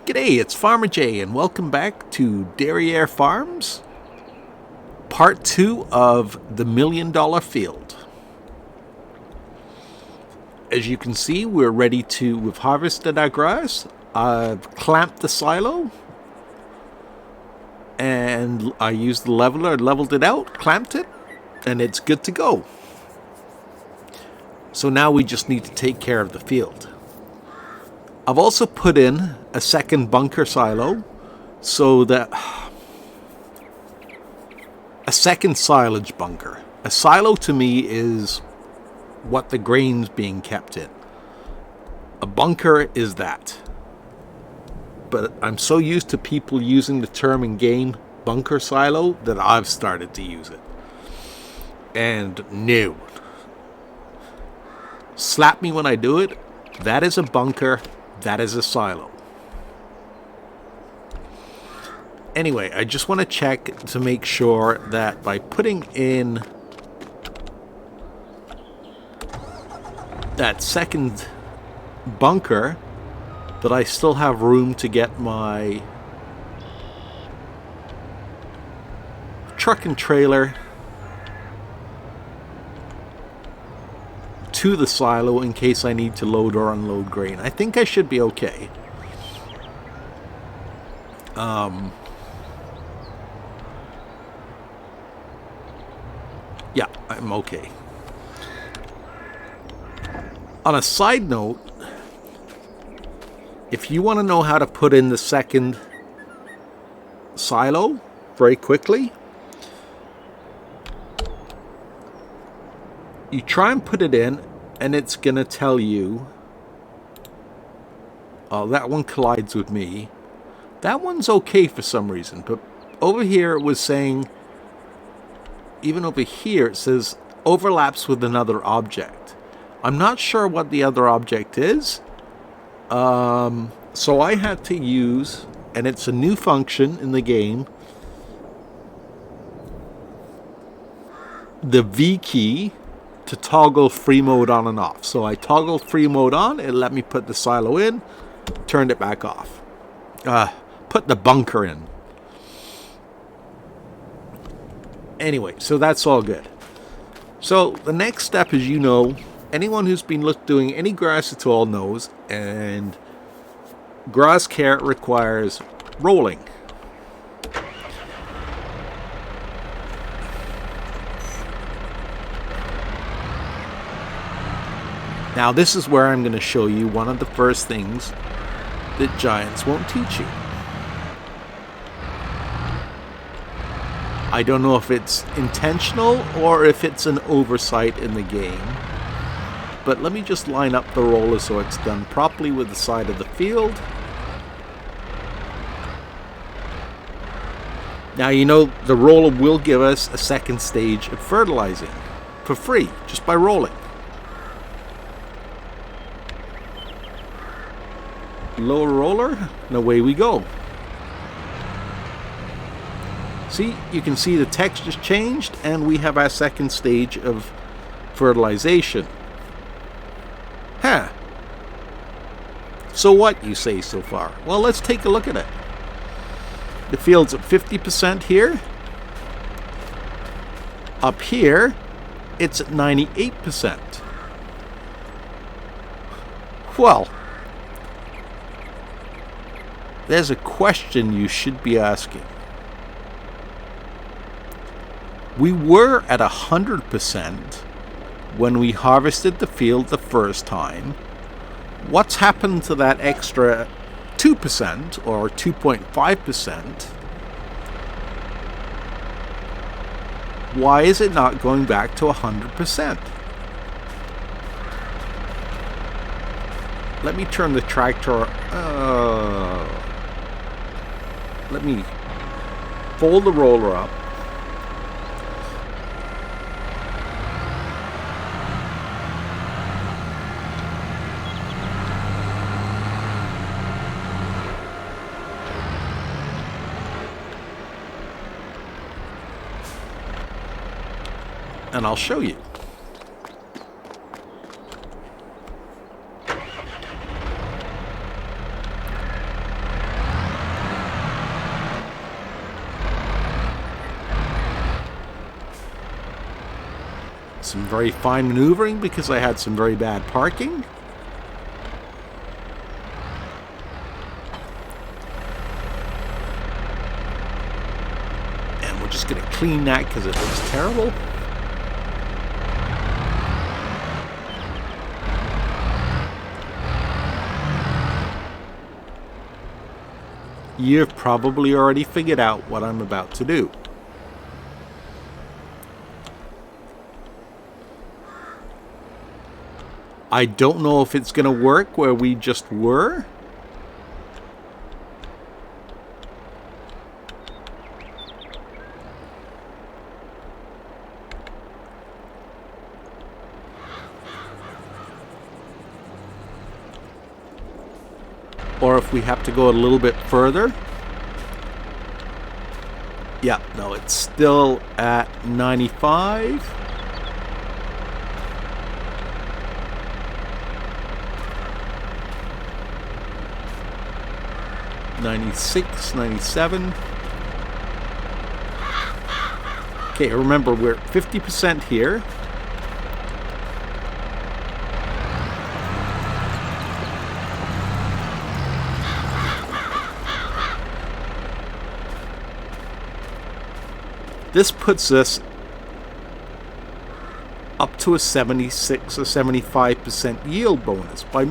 G'day, it's Farmer Jay, and welcome back to Derriere Farms, part 2 of the $1 Million Field. As you can see, we've harvested our grass. I've clamped the silo, and I used the leveler, leveled it out, clamped it, and it's good to go. So now we just need to take care of the field. I've also put in a second bunker silo, so that a second silage bunker. A silo to me is what the grain's being kept in. A bunker is that. But I'm so used to people using the term in game bunker silo that I've started to use it. And no. Slap me when I do it. That is a bunker. That is a silo. Anyway, I just want to check to make sure that by putting in that second bunker, that I still have room to get my truck and trailer to the silo in case I need to load or unload grain. I think I should be okay. Yeah, I'm okay. On a side note, if you want to know how to put in the second silo very quickly, you try and put it in, and it's going to tell you, oh, that one collides with me. That one's okay for some reason, but over here it was saying, even over here it says overlaps with another object. I'm not sure what the other object is. So I had to use, and it's a new function in the game, the V key to toggle free mode on and off. So I toggled free mode on, it let me put the silo in, turned it back off. Put the bunker in. Anyway, so that's all good. So the next step, as you know, anyone who's been doing any grass at all knows, and grass care requires rolling. Now this is where I'm going to show you one of the first things that giants won't teach you. I don't know if it's intentional or if it's an oversight in the game, but let me just line up the roller so it's done properly with the side of the field. Now you know the roller will give us a second stage of fertilizing for free just by rolling. Lower roller, and away we go. See, you can see the texture's changed, and we have our second stage of fertilization. Huh. So what, you say so far? Well, let's take a look at it. The field's at 50% here. Up here, it's at 98%. Well, there's a question you should be asking. We were at 100% when we harvested the field the first time. What's happened to that extra 2% or 2.5%? Why is it not going back to 100%? Let me turn the tractor. Let me fold the roller up. And I'll show you. some very fine maneuvering because I had some very bad parking. And we're just going to clean that because it looks terrible. You've probably already figured out what I'm about to do. I don't know if it's going to work where we just were. Or if we have to go a little bit further. Yeah, no, it's still at 95. $96, $97. Okay, remember we're at 50% here. This puts us up to a 76 or 75% yield bonus by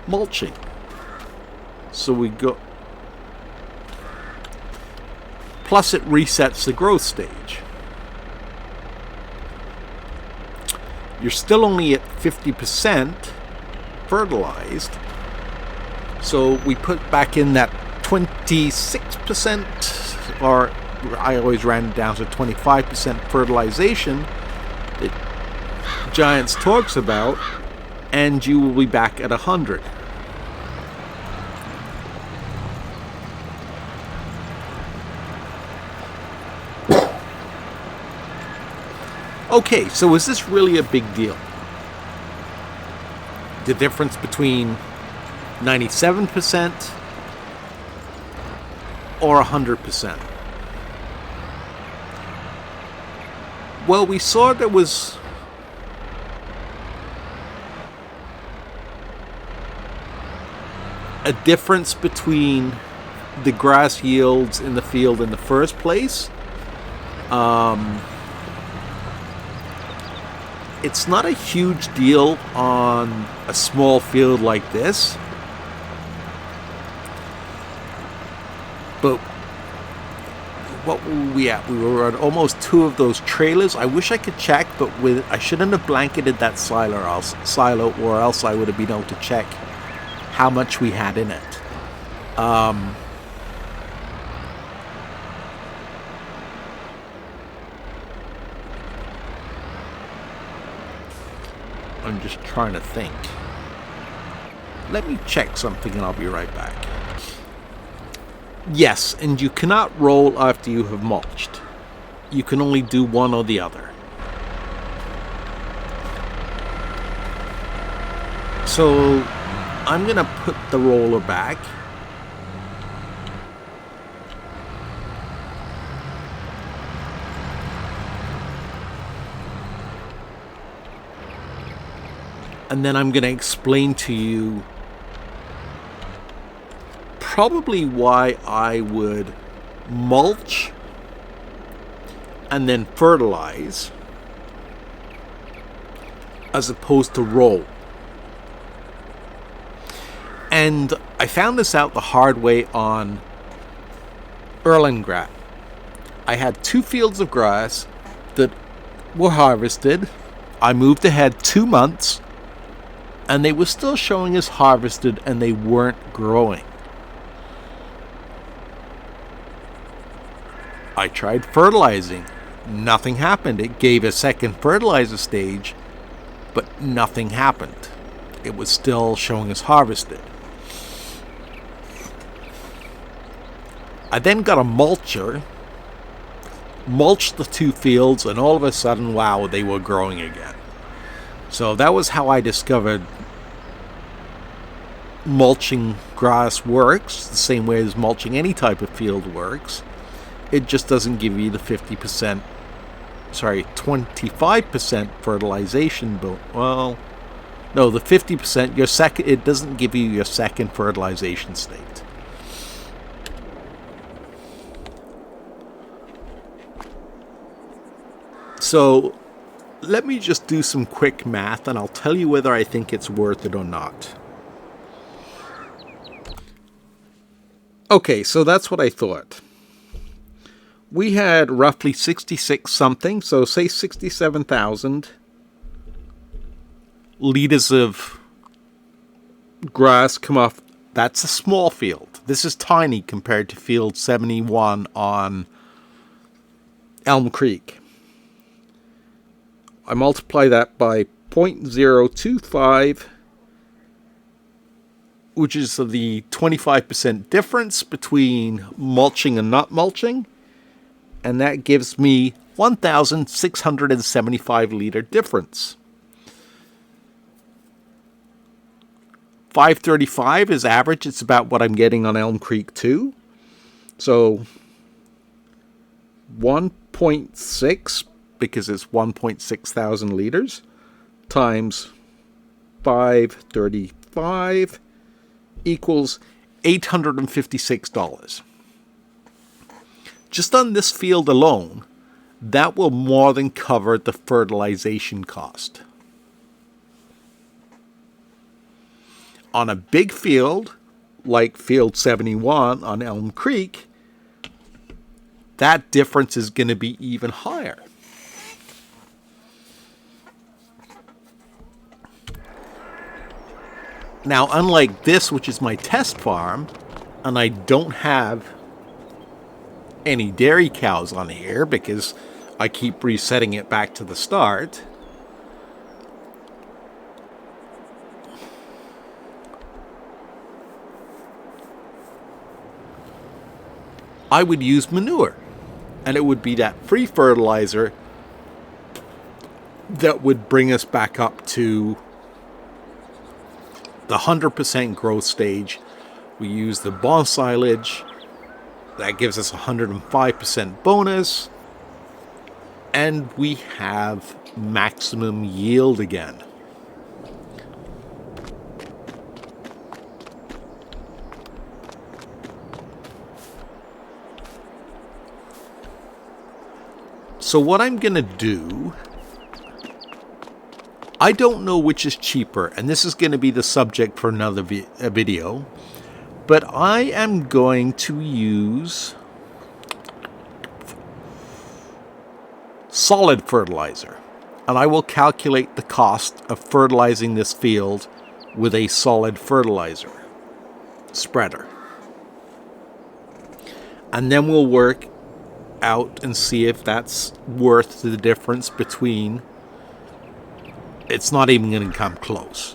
mulching. So we go, plus it resets the growth stage. You're still only at 50% fertilized, so we put back in that 26%, or I always ran it down to 25% fertilization that Giants talks about, and you will be back at 100. Okay, so is this really a big deal? The difference between 97% or 100%? Well, we saw there was a difference between the grass yields in the field in the first place. It's not a huge deal on a small field like this, but what were we at? We were at almost 2 of those trailers. I wish I could check, but I shouldn't have blanketed that silo, or else I would have been able to check how much we had in it. I'm just trying to think. Let me check something and I'll be right back. Yes, and you cannot roll after you have mulched. You can only do one or the other. So I'm going to put the roller back. And then I'm going to explain to you probably why I would mulch and then fertilize as opposed to roll. And I found this out the hard way on Erlengrass. I had 2 fields of grass that were harvested. I moved ahead 2 months, and they were still showing as harvested, and they weren't growing. I tried fertilizing. Nothing happened. It gave a second fertilizer stage, but nothing happened. It was still showing as harvested. I then got a mulcher, mulched the 2 fields, and all of a sudden, wow, they were growing again. So that was how I discovered mulching grass works, the same way as mulching any type of field works. It just doesn't give you the 50% sorry, 25% fertilization. Well, no, the 50%, your second, it doesn't give you your second fertilization state. So let me just do some quick math and I'll tell you whether I think it's worth it or not. Okay, so that's what I thought. We had roughly 66 something, so say 67,000 liters of grass come off. That's a small field. This is tiny compared to field 71 on Elm Creek. I multiply that by 0.025, which is the 25% difference between mulching and not mulching. And that gives me 1,675 liter difference. 535 is average. It's about what I'm getting on Elm Creek too. So 1.6, because it's 1.6 thousand liters, times 535 equals $856. Just on this field alone, that will more than cover the fertilization cost. On a big field, like field 71 on Elm Creek, that difference is going to be even higher. Now, unlike this, which is my test farm, and I don't have any dairy cows on here because I keep resetting it back to the start, I would use manure, and it would be that free fertilizer that would bring us back up to the 100% growth stage. We use the bond silage. That gives us 105% bonus. And we have maximum yield again. So what I'm going to do, I don't know which is cheaper, and this is going to be the subject for another video, but I am going to use solid fertilizer, and I will calculate the cost of fertilizing this field with a solid fertilizer spreader. And then we'll work out and see if that's worth the difference between. It's not even going to come close.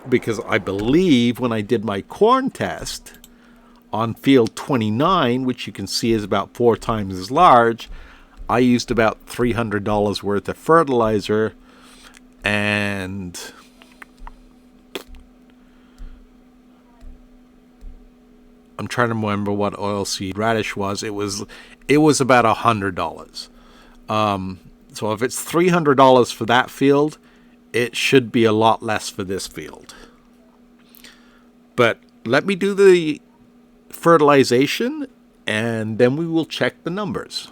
Because I believe when I did my corn test on field 29, which you can see is about 4 times as large, I used about $300 worth of fertilizer, and I'm trying to remember what oilseed radish was. It was about $100. So if it's $300 for that field, it should be a lot less for this field. But let me do the fertilization, and then we will check the numbers.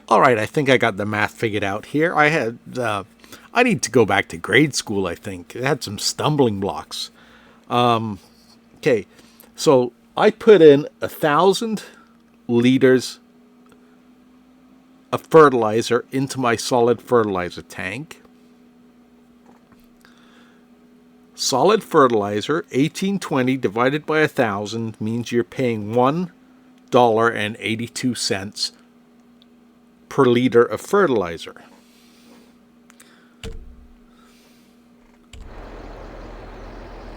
All right, I think I got the math figured out here. I need to go back to grade school, I think. It had some stumbling blocks. Okay, so I put in 1,000 liters of fertilizer into my solid fertilizer tank. Solid fertilizer, 1820 divided by 1,000 means you're paying $1.82 per liter of fertilizer.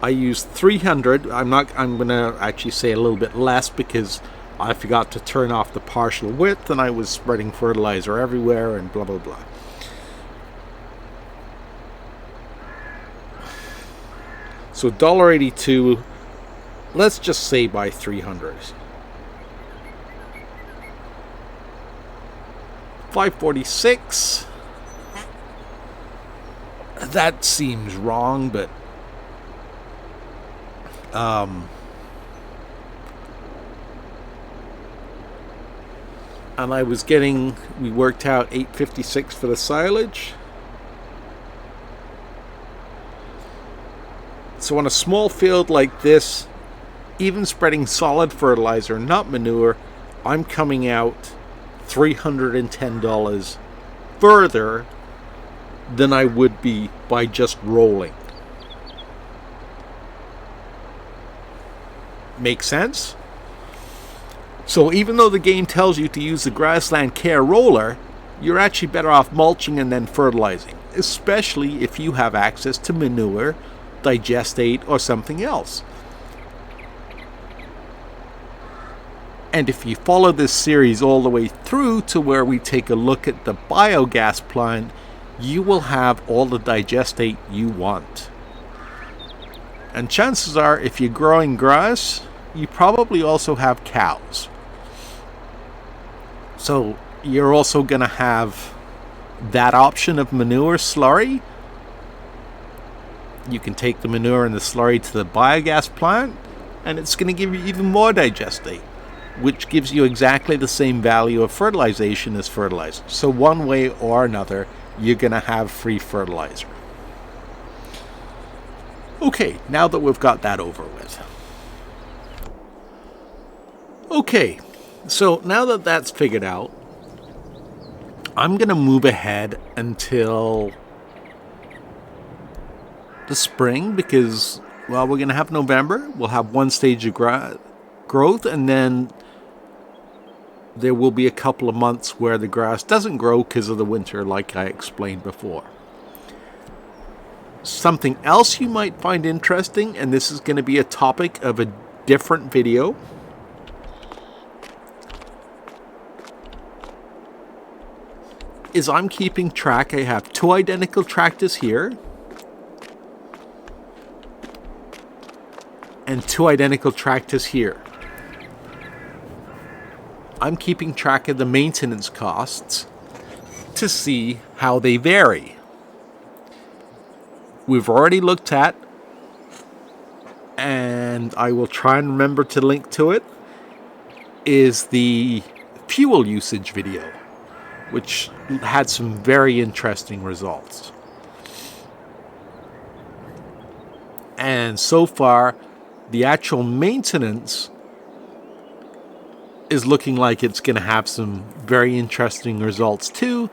I used 300. I'm going to actually say a little bit less because I forgot to turn off the partial width and I was spreading fertilizer everywhere and blah blah blah. So $1.82, let's just say by 300. 546. That seems wrong, but and I was getting, we worked out 856 for the silage. So on a small field like this, even spreading solid fertilizer, not manure, I'm coming out $310 further than I would be by just rolling. Make sense? So even though the game tells you to use the grassland care roller, you're actually better off mulching and then fertilizing, especially if you have access to manure, digestate, or something else. And if you follow this series all the way through to where we take a look at the biogas plant, you will have all the digestate you want. And chances are, if you're growing grass, you probably also have cows. So you're also going to have that option of manure slurry. You can take the manure and the slurry to the biogas plant, and it's going to give you even more digestate, which gives you exactly the same value of fertilization as fertilizer. So one way or another, you're going to have free fertilizer. Okay, now that we've got that over with. Okay, so now that that's figured out, I'm going to move ahead until the spring because, well, we're going to have November. We'll have one stage of growth, and then there will be a couple of months where the grass doesn't grow because of the winter, like I explained before. Something else you might find interesting, and this is going to be a topic of a different video, is I'm keeping track. I have 2 identical tractors here and 2 identical tractors here. I'm keeping track of the maintenance costs to see how they vary. We've already looked at, and I will try and remember to link to it, is the fuel usage video, which had some very interesting results. And so far, the actual maintenance is looking like it's going to have some very interesting results too,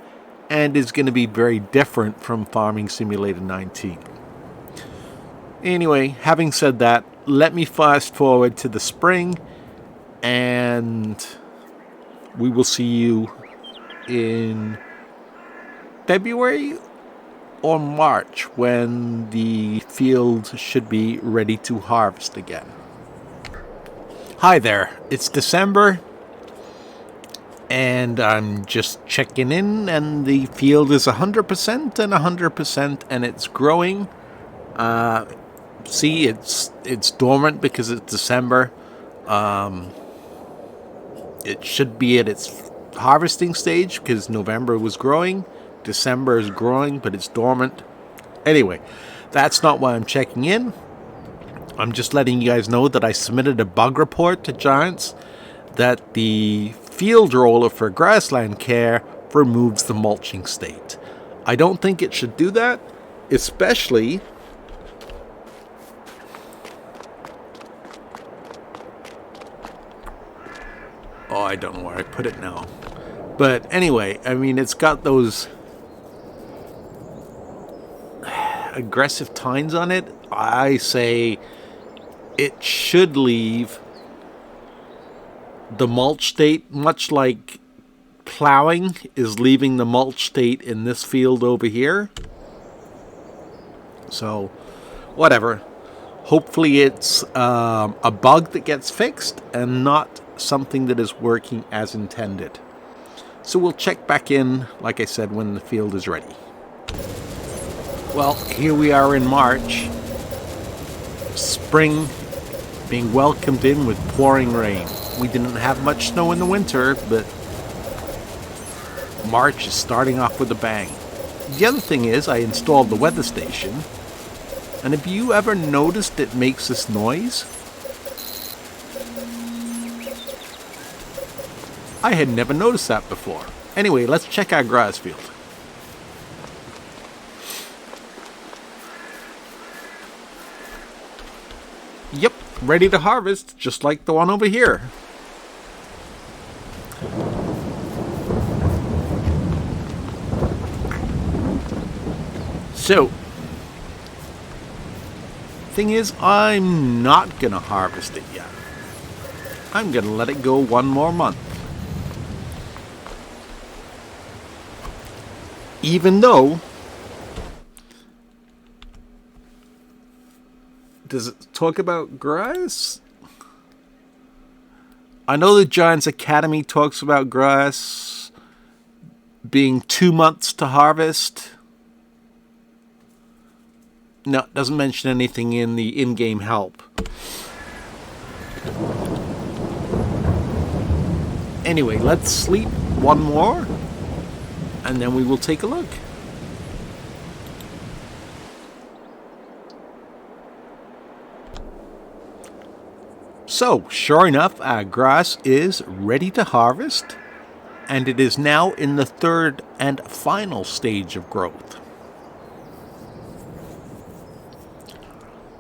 and is going to be very different from Farming Simulator 19. Anyway, having said that, let me fast forward to the spring, and we will see you in February or March when the field should be ready to harvest again. Hi there, it's December, and I'm just checking in, and the field is 100% and 100%, and it's growing. See, it's dormant because it's December. It should be at its harvesting stage because November was growing. December is growing, but it's dormant. Anyway, that's not why I'm checking in. I'm just letting you guys know that I submitted a bug report to Giants that the field roller for grassland care removes the mulching state. I don't think it should do that, especially I don't know where I put it now. But anyway, I mean, it's got those aggressive tines on it. I say it should leave the mulch state, much like plowing is leaving the mulch state in this field over here. So, whatever. Hopefully it's a bug that gets fixed and not something that is working as intended. So we'll check back in, like I said, when the field is ready. Well, here we are in March. Spring being welcomed in with pouring rain. We didn't have much snow in the winter, but March is starting off with a bang. The other thing is I installed the weather station, and have you ever noticed it makes this noise? I had never noticed that before. Anyway, let's check our grass field. Yep, ready to harvest, just like the one over here. So, thing is, I'm not gonna harvest it yet. I'm gonna let it go one more month. Even though, does it talk about grass? I know the Giants Academy talks about grass being 2 months to harvest. No, it doesn't mention anything in the in-game help. Anyway, let's sleep one more, and then we will take a look. So, sure enough, our grass is ready to harvest, and it is now in the third and final stage of growth.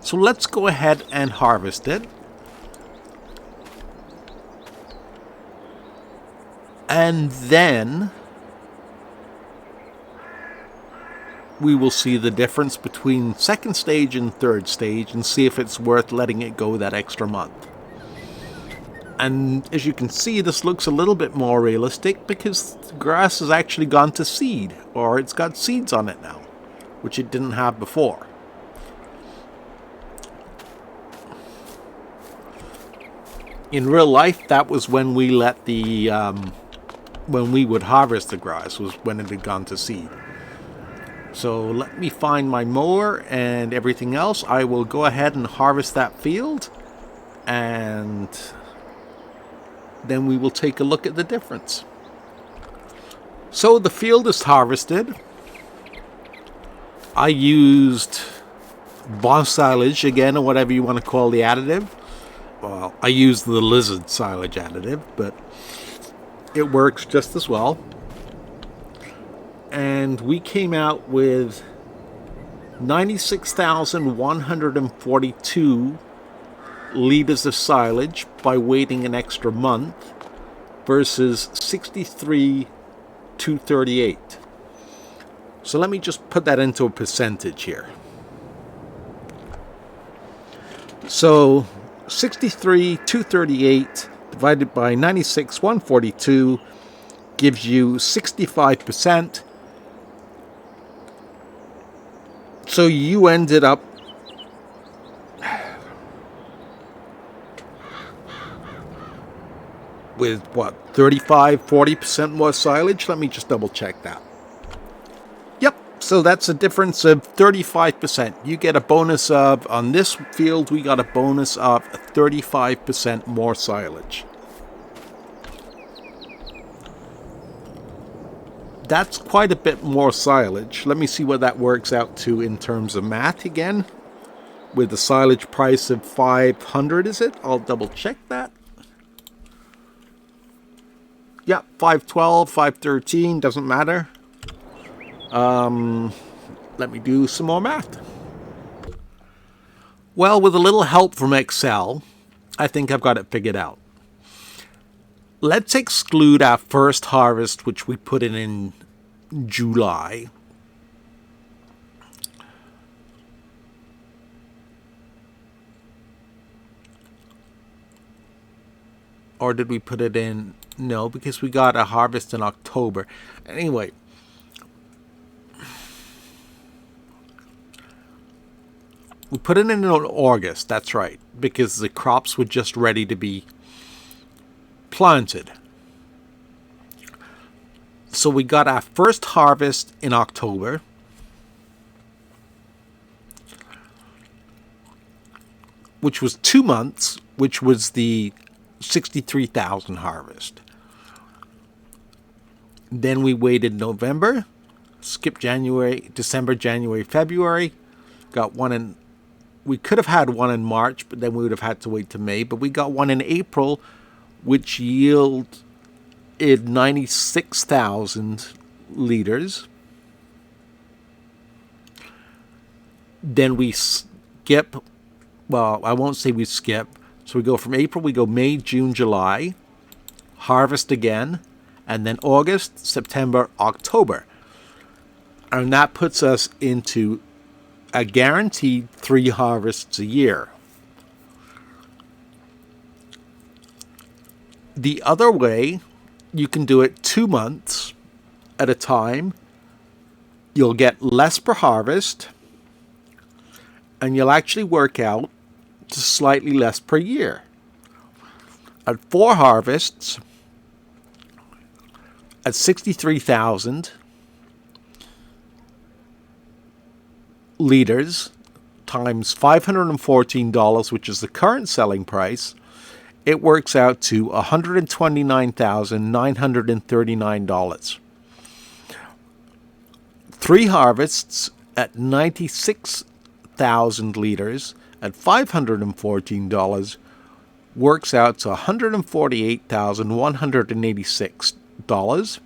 So let's go ahead and harvest it. And then we will see the difference between second stage and third stage and see if it's worth letting it go that extra month. And as you can see, this looks a little bit more realistic because the grass has actually gone to seed, or it's got seeds on it now, which it didn't have before. In real life, that was when we let the when we would harvest the grass, was when it had gone to seed. So let me find my mower and everything else. I will go ahead and harvest that field, and then we will take a look at the difference. So the field is harvested. I used silage again, or whatever you want to call the additive. Well, I used the Lizard Silage additive, but it works just as well. And we came out with 96,142 liters of silage by waiting an extra month versus 63,238. So let me just put that into a percentage here. So 63,238 divided by 96,142 gives you 65%. So you ended up with what, 35-40% more silage? Let me just double check that. Yep, so that's a difference of 35%. You get a bonus of, on this field, we got a bonus of 35% more silage. That's quite a bit more silage. Let me see what that works out to in terms of math again. With the silage price of 500, is it? I'll double check that. Yeah, 512, 513, doesn't matter. Let me do some more math. Well, with a little help from Excel, I think I've got it figured out. Let's exclude our first harvest, which we put in July. Or did we put it in? No, because we got a harvest in October. Anyway, we put it in August, that's right, because the crops were just ready to be planted. So we got our first harvest in October. Which was 2 months, which was the 63,000 harvest. Then we waited November, skipped January, December, January, February. Got one in, we could have had one in March, but then we would have had to wait to May. But we got one in April, which yielded 96,000 liters. Then we skip, well, I won't say we skip. So we go from April, we go May, June, July, harvest again, and then August, September, October. And that puts us into a guaranteed 3 harvests a year. The other way, you can do it 2 months at a time. You'll get less per harvest, and you'll actually work out to slightly less per year. At 4 harvests, at 63,000 liters times $514, which is the current selling price, it works out to $129,939. 3 harvests at 96,000 liters at $514 works out to $148,186,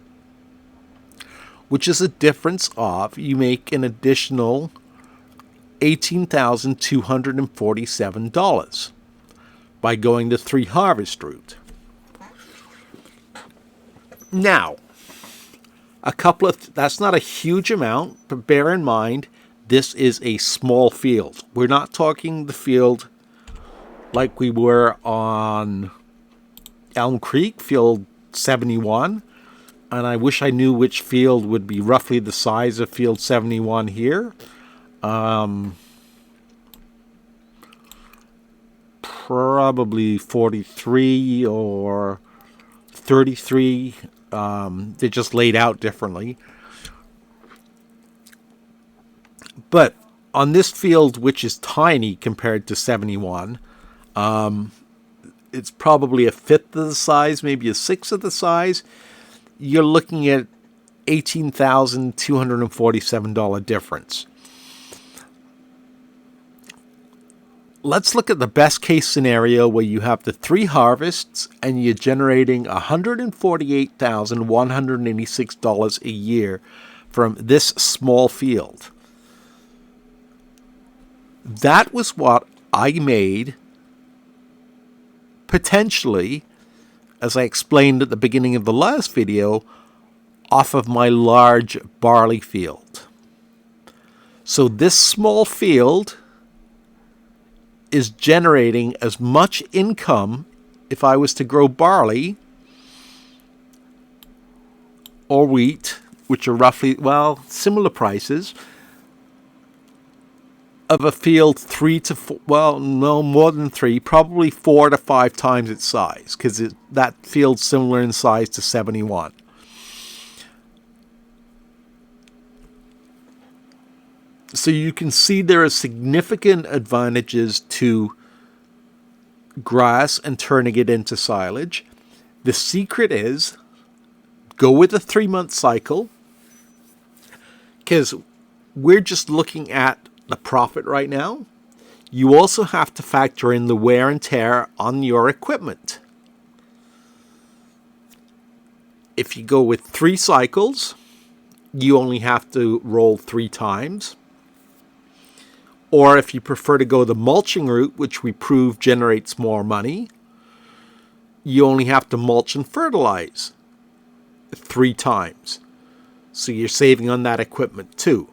which is a difference of, you make an additional $18,247 by going the 3 harvest route. Now, that's not a huge amount, but bear in mind, this is a small field. We're not talking the field like we were on Elm Creek, field 71. And I wish I knew which field would be roughly the size of field 71 here. Probably 43 or 33. They're just laid out differently. But on this field, which is tiny compared to 71, it's probably a fifth of the size, maybe a sixth of the size. You're looking at $18,247 difference. Let's look at the best case scenario where you have the 3 harvests and you're generating $148,186 a year from this small field. That was what I made potentially, as I explained at the beginning of the last video, off of my large barley field. So this small field is generating as much income if I was to grow barley or wheat, which are roughly, well, similar prices, of a field 3 to 4, well, no, more than 3, probably 4 to 5 times its size, because that field's similar in size to 71. So you can see there are significant advantages to grass and turning it into silage. The secret is go with a 3-month cycle, because we're just looking at the profit right now. You also have to factor in the wear and tear on your equipment. If you go with 3 cycles, you only have to roll 3 times. Or if you prefer to go the mulching route, which we prove generates more money, you only have to mulch and fertilize 3 times. So you're saving on that equipment too.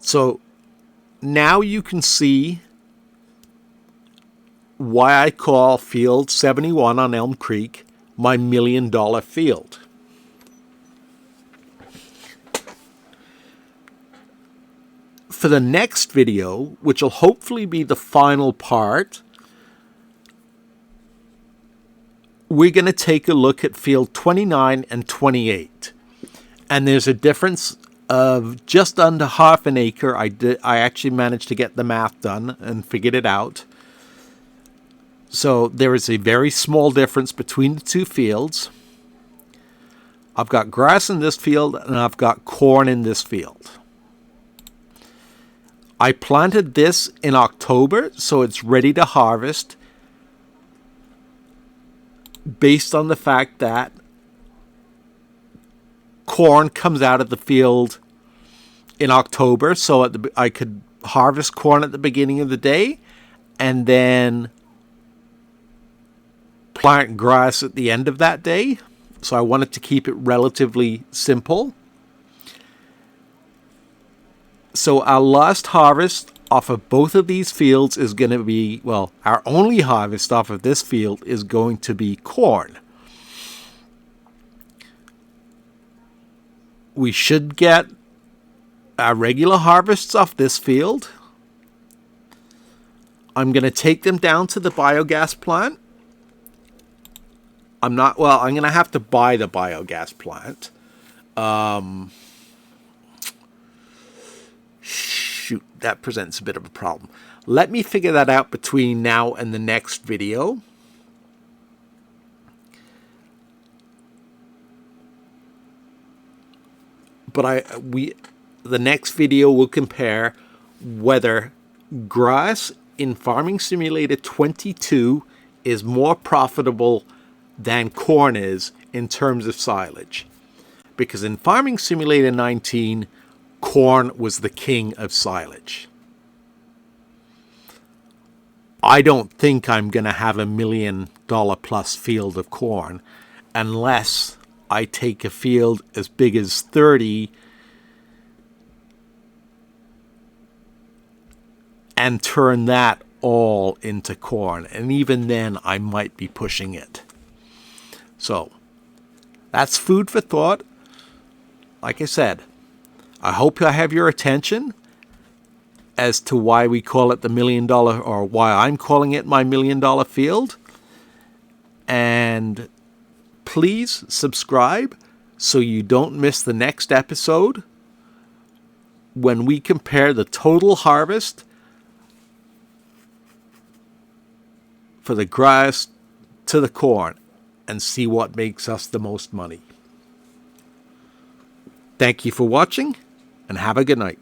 So now you can see why I call field 71 on Elm Creek my $1 million field. For the next video, which will hopefully be the final part, we're going to take a look at field 29 and 28. And there's a difference of just under half an acre. I actually managed to get the math done and figured it out. So there is a very small difference between the two fields. I've got grass in this field and I've got corn in this field. I planted this in October, so it's ready to harvest based on the fact that corn comes out of the field in October, so I could harvest corn at the beginning of the day and then plant grass at the end of that day. So I wanted to keep it relatively simple. So our last harvest off of both of these fields is going to be, well, our only harvest off of this field is going to be corn. We should get our regular harvests off this field. I'm going to take them down to the biogas plant. I'm going to have to buy the biogas plant. Shoot, that presents a bit of a problem. Let me figure that out between now and the next video. But the next video will compare whether grass in Farming Simulator 22 is more profitable than corn is in terms of silage. Because in Farming Simulator 19, corn was the king of silage. I don't think I'm going to have $1 million plus field of corn unless I take a field as big as 30 and turn that all into corn. And even then, I might be pushing it. So, that's food for thought. Like I said, I hope I have your attention as to why we call it the $1 million, or why I'm calling it my $1 million field. And please subscribe so you don't miss the next episode when we compare the total harvest for the grass to the corn and see what makes us the most money. Thank you for watching, and have a good night.